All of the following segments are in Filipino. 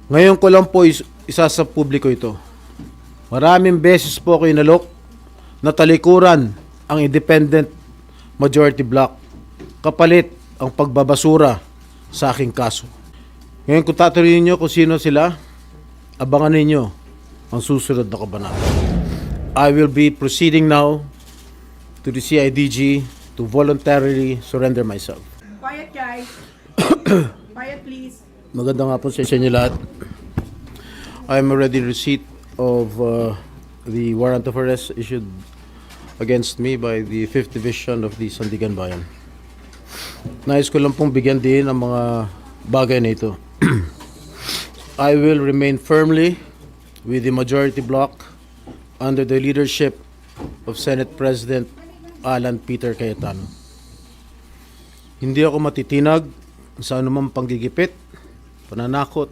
Ngayon ko lang po isa sa publiko ito. Maraming beses po ako inalok na talikuran ang independent majority block kapalit ang pagbabasura sa aking kaso. Ngayon kung tatanungin nyo kung sino sila, abangan ninyo ang susunod na kabanata. I will be proceeding now to the CIDG to voluntarily surrender myself. Quiet, guys. Quiet, please. Magandang hapon sa inyo lahat. I am already in receipt of the warrant of arrest issued against me by the 5th Division of the Sandigan Bayan. Nais ko lang pong bigyan din ang mga bagay na ito. I will remain firmly with the majority bloc under the leadership of Senate President Alan Peter Cayetano. Hindi ako matitinag sa anumang panggigipit, pananakot,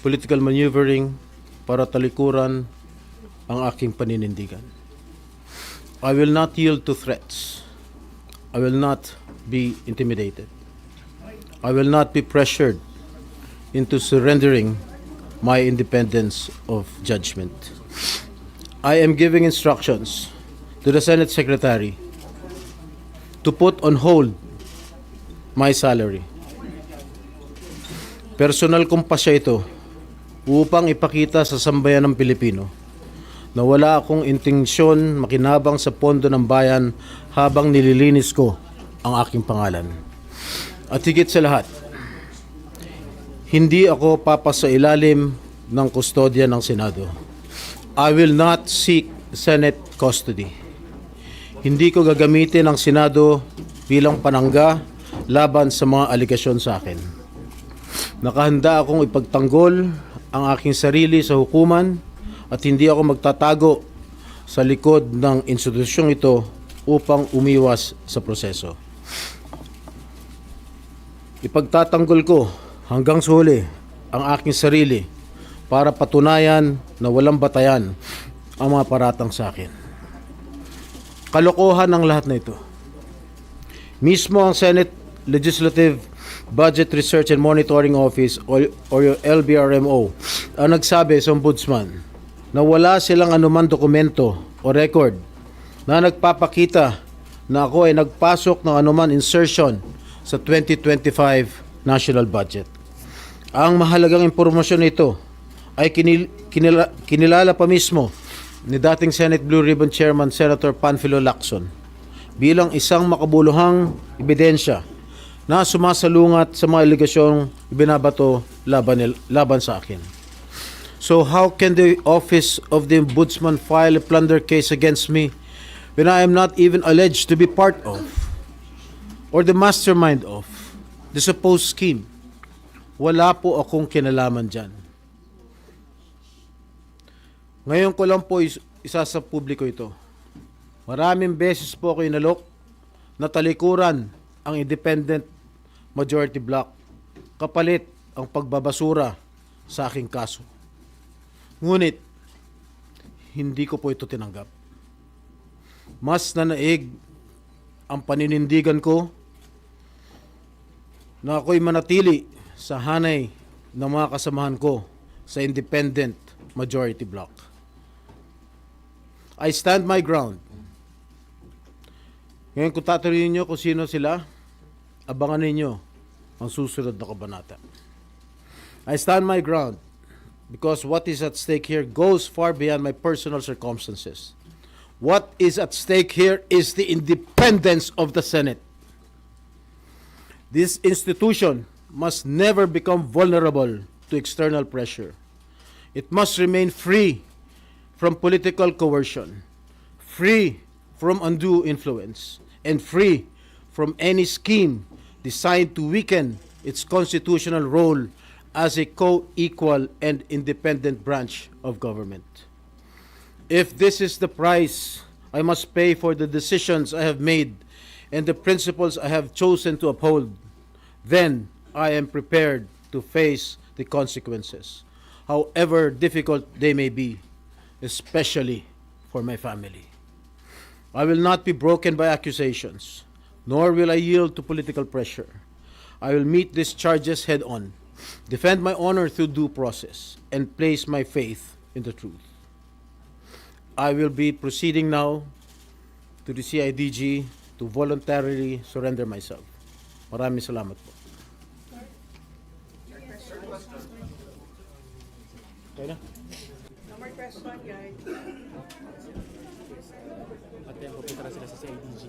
political maneuvering para talikuran ang aking paninindigan. I will not yield to threats. I will not be intimidated. I will not be pressured into surrendering my independence of judgment. I am giving instructions to the Senate Secretary to put on hold my salary. Personal kong pasya ito upang ipakita sa sambayan ng Pilipino na wala akong intensyon makinabang sa pondo ng bayan habang nililinis ko ang aking pangalan. At higit sa lahat, hindi ako papasailalim ng kustodya ng Senado. I will not seek Senate custody. Hindi ko gagamitin ang Senado bilang panangga laban sa mga aligasyon sa akin. Nakahanda akong ipagtanggol ang aking sarili sa hukuman at hindi ako magtatago sa likod ng institusyong ito upang umiwas sa proseso. Ipagtatanggol ko hanggang sa huli ang aking sarili para patunayan na walang batayan ang mga paratang sa akin. Kalokohan ang lahat na ito. Mismo ang Senate Legislative Budget Research and Monitoring Office or yung LBRMO ang nagsabi sa ombudsman na wala silang anuman dokumento o record na nagpapakita na ako ay nagpasok ng anuman insertion sa 2025 national budget. Ang mahalagang impormasyon nito ay kinilala pa mismo ni dating Senate Blue Ribbon Chairman Senator Panfilo Lacson bilang isang makabuluhang ebidensya na sumasalungat sa mga aligasyong ibinabato laban sa akin. So how can the office of the ombudsman file a plunder case against me when I am not even alleged to be part of or the mastermind of the supposed scheme? Wala po akong kinalaman dyan. Ngayon ko lang po isa sa publiko ito. Maraming beses po ako inalok na talikuran ang independent majority bloc kapalit ang pagbabasura sa aking kaso. Ngunit, hindi ko po ito tinanggap. Mas nanaig ang paninindigan ko na ako'y manatili sa hanay ng mga kasamahan ko sa independent majority bloc. I stand my ground. Ngayon kung tatanungin nyo kung sino sila, abangan ninyo ang susunod na kabanata. I stand my ground because what is at stake here goes far beyond my personal circumstances. What is at stake here is the independence of the Senate. This institution must never become vulnerable to external pressure. It must remain free from political coercion, free from undue influence, and free from any scheme designed to weaken its constitutional role as a co-equal and independent branch of government. If this is the price I must pay for the decisions I have made and the principles I have chosen to uphold, then I am prepared to face the consequences, however difficult they may be, especially for my family. I will not be broken by accusations, nor will I yield to political pressure. I will meet these charges head on. defend my honor through due process, and place my faith in the truth. I will be proceeding now to the CIDG to voluntarily surrender myself. Maraming salamat po. Okay na? No more question, guys. At yan, pupunta na sila sa CIDG.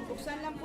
Buksan lang po